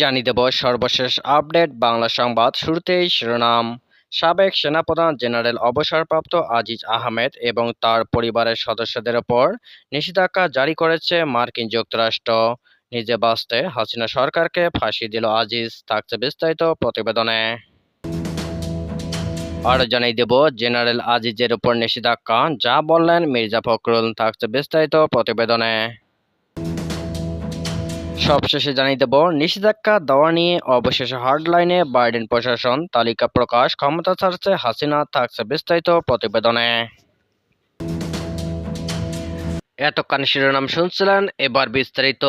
জানিয়ে দেব সর্বশেষ আপডেট বাংলা সংবাদ। শুরুতেই শিরোনাম। সাবেক সেনাপ্রধান জেনারেল অবসরপ্রাপ্ত আজিজ আহমেদ এবং তার পরিবারের সদস্যদের ওপর নিষেধাজ্ঞা জারি করেছে মার্কিন যুক্তরাষ্ট্র। নিজে বাঁচতে হাসিনা সরকারকে ফাঁসি দিল আজিজ, থাকছে বিস্তারিত প্রতিবেদনে। আরও জানিয়ে দেব জেনারেল আজিজের উপর নিষেধাজ্ঞা, যা বললেন মির্জা ফখরুল, থাকছে বিস্তারিত প্রতিবেদনে। সবশেষে জানিয়ে দেব নিষেধাজ্ঞা দেওয়া নিয়ে অবশেষে হার্ডলাইনে বাইডেন প্রশাসন, তালিকা প্রকাশ, ক্ষমতা ছাড়ছে হাসিনা, থাকছে বিস্তারিত প্রতিবেদনে। এতক্ষণ শিরোনাম শুনছিলেন, এবার বিস্তারিত।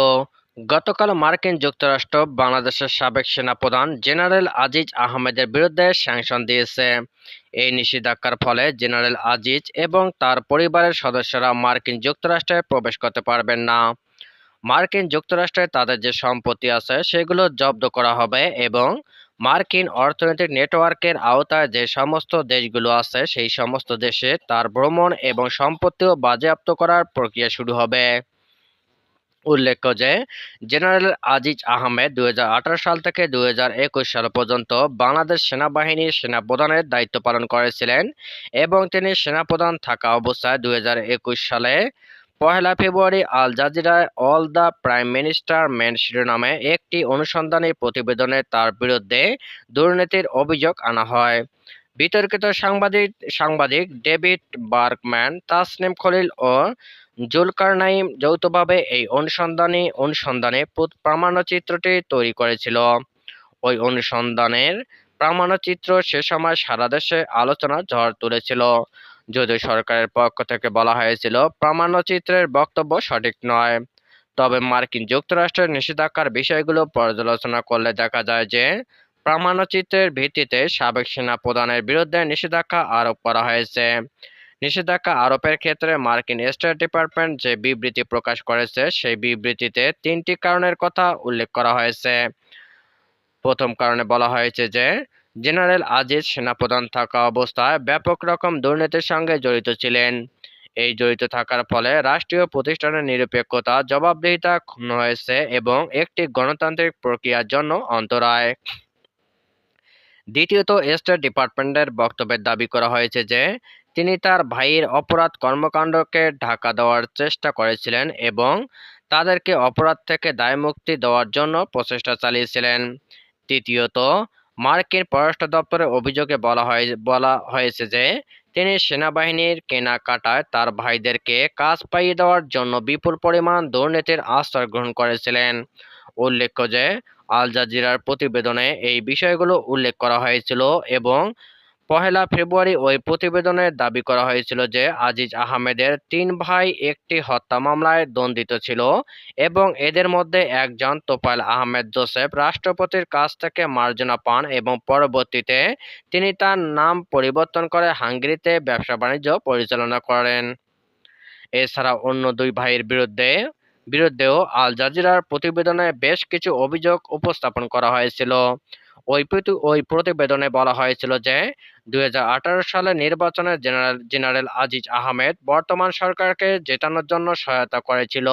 গতকাল মার্কিন যুক্তরাষ্ট্র বাংলাদেশের সাবেক সেনাপ্রধান জেনারেল আজিজ আহমেদের বিরুদ্ধে স্যাংশন দিয়েছে। এই নিষেধাজ্ঞার ফলে জেনারেল আজিজ এবং তার পরিবারের সদস্যরা মার্কিন যুক্তরাষ্ট্রে প্রবেশ করতে পারবেন না। মার্কিন যুক্তরাষ্ট্রে তাদের যে সম্পত্তি আছে সেগুলো জব্দ করা হবে এবং মার্কিন অর্থনৈতিক নেটওয়ার্কের আওতায় যে সমস্ত দেশগুলো আছে সেই সমস্ত দেশে তার ভ্রমণ এবং সম্পত্তিও বাজেয়াপ্ত করার প্রক্রিয়া শুরু হবে। উল্লেখ্য যে জেনারেল আজিজ আহমেদ 2018 সাল থেকে 2021 সাল পর্যন্ত বাংলাদেশ সেনাবাহিনীর সেনাপ্রধানের দায়িত্ব পালন করেছিলেন এবং তিনি সেনাপ্রধান থাকা অবস্থায় 2021 সালে 1 ফেব্রুয়ারি আল জাজিরায় all the prime minister men শিরোনামে একটি অনুসন্ধানী প্রতিবেদনে তার বিরুদ্ধে দুর্নীতির অভিযোগ আনা হয়। বিতর্কিত সাংবাদিক ডেভিড বার্কম্যান, তাসনিম খলিল ও জুলকারনাইন যৌথভাবে এই অনুসন্ধানে প্রামাণ্যচিত্রটি তৈরি করেছিল। ওই অনুসন্ধানের প্রামাণ্যচিত্র সে সময় সারা দেশে আলোচনার ঝড় তুলেছিল। যদিও সরকারের পক্ষ থেকে বলা হয়েছিল প্রামাণ্যচিত্রের বক্তব্য সঠিক নয়, তবে মার্কিন যুক্তরাষ্ট্রের নিষেধাজ্ঞার বিষয়গুলো পর্যালোচনা করলে দেখা যায় যে প্রামাণ্যচিত্রের ভিত্তিতে সাবেক সেনা প্রধানের বিরুদ্ধে নিষেধাজ্ঞা আরোপ করা হয়েছে। নিষেধাজ্ঞা আরোপের ক্ষেত্রে মার্কিন স্টেট ডিপার্টমেন্ট যে বিবৃতি প্রকাশ করেছে সেই বিবৃতিতে 3টি কারণের কথা উল্লেখ করা হয়েছে। প্রথম কারণে বলা হয়েছে যে জেনারেল আজিজ সেনাপ্রধান থাকা অবস্থায় ব্যাপক রকম দুর্নীতির সঙ্গে জড়িত ছিলেন। এই জড়িত থাকার ফলে রাষ্ট্রীয় প্রতিষ্ঠানের নিরপেক্ষতা, জবাবদিহিতা ক্ষুণ্ণ হয়েছে এবং একটি গণতান্ত্রিক প্রক্রিয়ার জন্য অন্তরায়। দ্বিতীয়ত, স্টেট ডিপার্টমেন্টের বক্তব্যে দাবি করা হয়েছে যে তিনি তার ভাইয়ের অপরাধ কর্মকাণ্ডকে ঢাকা দেওয়ার চেষ্টা করেছিলেন এবং তাদেরকে অপরাধ থেকে দায়মুক্তি দেওয়ার জন্য প্রচেষ্টা চালিয়েছিলেন। তৃতীয়ত, মার্কিন পররাষ্ট্র দপ্তরের অভিযোগে বলা হয়েছে যে তিনি সেনাবাহিনীর কেনাকাটায় তার ভাইদেরকে কাজ পাইয়ে দেওয়ার জন্য বিপুল পরিমাণ দুর্নীতির আশ্রয় গ্রহণ করেছিলেন। উল্লেখ্য যে আল জাজিরার প্রতিবেদনে এই বিষয়গুলো উল্লেখ করা হয়েছিল এবং 1 ফেব্রুয়ারি ওই প্রতিবেদনে দাবি করা হয়েছিল যে আজিজ আহমেদের 3 ভাই একটি হত্যা মামলায় দণ্ডিত ছিল এবং এদের মধ্যে একজন, তোফায়েল আহমেদ জোসেফ, রাষ্ট্রপতির কাছ থেকে মার্জনা পান এবং পরবর্তীতে তিনি তার নাম পরিবর্তন করে হাঙ্গেরিতে ব্যবসা-বাণিজ্য পরিচালনা করেন। এছাড়া অন্য 2 ভাইয়ের বিরুদ্ধেও আল জাজিরার প্রতিবেদনে বেশ কিছু অভিযোগ উপস্থাপন করা হয়েছিল। ওই প্রতিবেদনে বলা হয়েছিল যে 2018 সালের নির্বাচনে জেনারেল আজিজ আহমেদ বর্তমান সরকারকে জেতানোর জন্য সহায়তা করেছিল।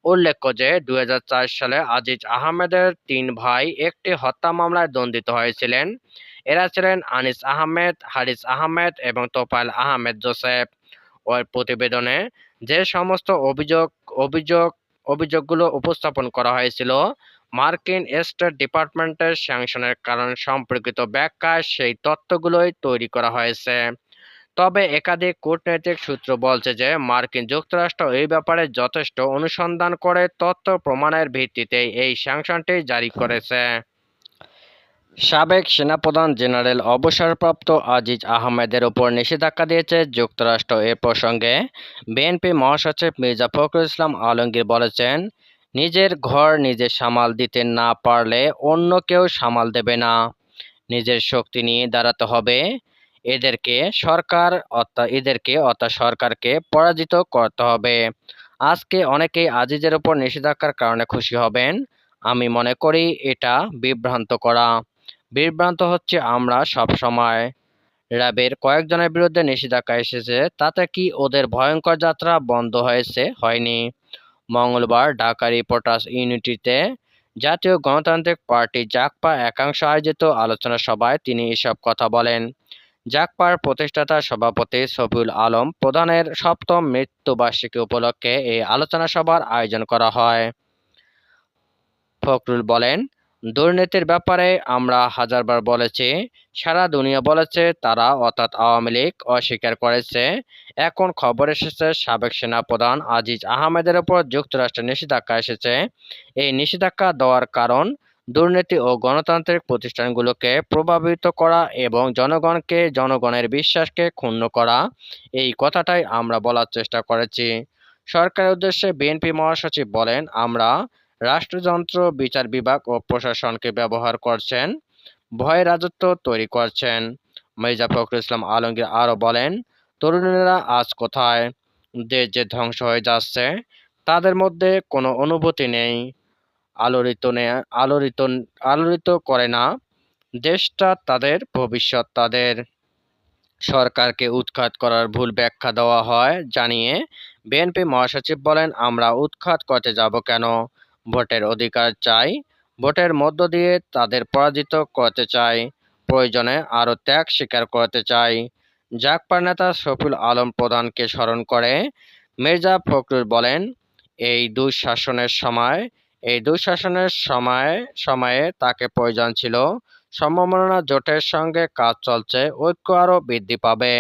উল্লেখ্য যে 2004 সালে আজিজ আহমেদের 3 ভাই একটি হত্যা মামলায় দণ্ডিত হয়েছিলেন। এরা ছিলেন আনিস আহমেদ, হারিস আহমেদ এবং তোফায়েল আহমেদ জোসেফ। ওই প্রতিবেদনে যে সমস্ত অভিযোগগুলো উপস্থাপন করা হয়েছিল, মার্কিন স্টেট ডিপার্টমেন্টের স্যাংশনের কারণ সম্পর্কিত ব্যাখ্যায় সেই তথ্যগুলোই তৈরি করা হয়েছে। তবে একাধিক কূটনৈতিক সূত্র বলছে যে মার্কিন যুক্তরাষ্ট্র এই ব্যাপারে যথেষ্ট অনুসন্ধান করে তথ্য প্রমাণের ভিত্তিতে এই স্যাংশনটি জারি করেছে। সাবেক সেনাপ্রধান জেনারেল অবসরপ্রাপ্ত আজিজ আহমেদের উপর নিষেধাজ্ঞা দিয়েছে যুক্তরাষ্ট্র। এ প্রসঙ্গে বিএনপি মহাসচিব মির্জা ফখরুল ইসলাম আলমগীর বলেছেন, নিজের ঘর নিজে সামাল দিতে না পারলে অন্য কেউ সামাল দেবে না। নিজের শক্তি নিয়ে দাঁড়াতে হবে। এদেরকে অর্থাৎ সরকারকে পরাজিত করতে হবে। আজকে অনেকেই আজিজের উপর নিষেধাজ্ঞার কারণে খুশি হবেন। আমি মনে করি এটা বিভ্রান্ত হচ্ছে আমরা সব সময়। র্যাবের কয়েকজনের বিরুদ্ধে নিষেধাজ্ঞা এসেছে, তাতে কি ওদের ভয়ঙ্কর যাত্রা বন্ধ হয়েছে? হয়নি। মঙ্গলবার ঢাকা রিপোর্টার্স ইউনিটিতে জাতীয় গণতান্ত্রিক পার্টি জাগপা একাংশ আয়োজিত আলোচনা সভায় তিনি এসব কথা বলেন। জাগপার প্রতিষ্ঠাতা সভাপতি শফিউল আলম প্রধানের সপ্তম মৃত্যুবার্ষিকী উপলক্ষে এই আলোচনা সভার আয়োজন করা হয়। ফখরুল বলেন, দুর্নীতির ব্যাপারে আমরা হাজারবার বলেছি, সারা দুনিয়া বলেছে, তারা অর্থাৎ আওয়ামী লীগ অস্বীকার করেছে। এখন খবর এসেছে সাবেক সেনাপ্রধান আজিজ আহমেদের ওপর যুক্তরাষ্ট্রের নিষেধাজ্ঞা এসেছে। এই নিষেধাজ্ঞা দেওয়ার কারণ দুর্নীতি ও গণতান্ত্রিক প্রতিষ্ঠানগুলোকে প্রভাবিত করা এবং জনগণের বিশ্বাসকে ক্ষুণ্ণ করা। এই কথাটাই আমরা বলার চেষ্টা করেছি। সরকারের উদ্দেশ্যে বিএনপি মহাসচিব বলেন, আমরা রাষ্ট্রযন্ত্র, বিচার বিভাগ ও প্রশাসনকে ব্যবহার করছেন, ভয় রাজত্ব তৈরি করছেন। মির্জা ফখরুল ইসলাম আলমগীর আরও বলেন, তরুণেরা আজ কোথায়? দেশ যে ধ্বংস হয়ে যাচ্ছে, তাদের মধ্যে কোনো অনুভূতি নেই, আলোড়িত আলোড়িত করে না। দেশটা তাদের, ভবিষ্যৎ তাদের। সরকারকে উৎখাত করার ভুল ব্যাখ্যা দেওয়া হয় জানিয়ে বিএনপি মহাসচিব বলেন, আমরা উৎখাত করতে যাব কেন? ভোটের অধিকার চাই, ভোটের মধ্য দিয়ে তাদের পরাজিত করতে চাই, প্রয়োজনে আরও ত্যাগ স্বীকার করতে চাই। জাগপার নেতা শফিউল আলম প্রধানকে স্মরণ করে মির্জা ফখরুল বলেন, এই দুঃশাসনের সময়ে তাকে প্রয়োজন ছিল। সমমনা জোটের সঙ্গে কাজ চলছে, ঐক্য আরও বৃদ্ধি পাবে।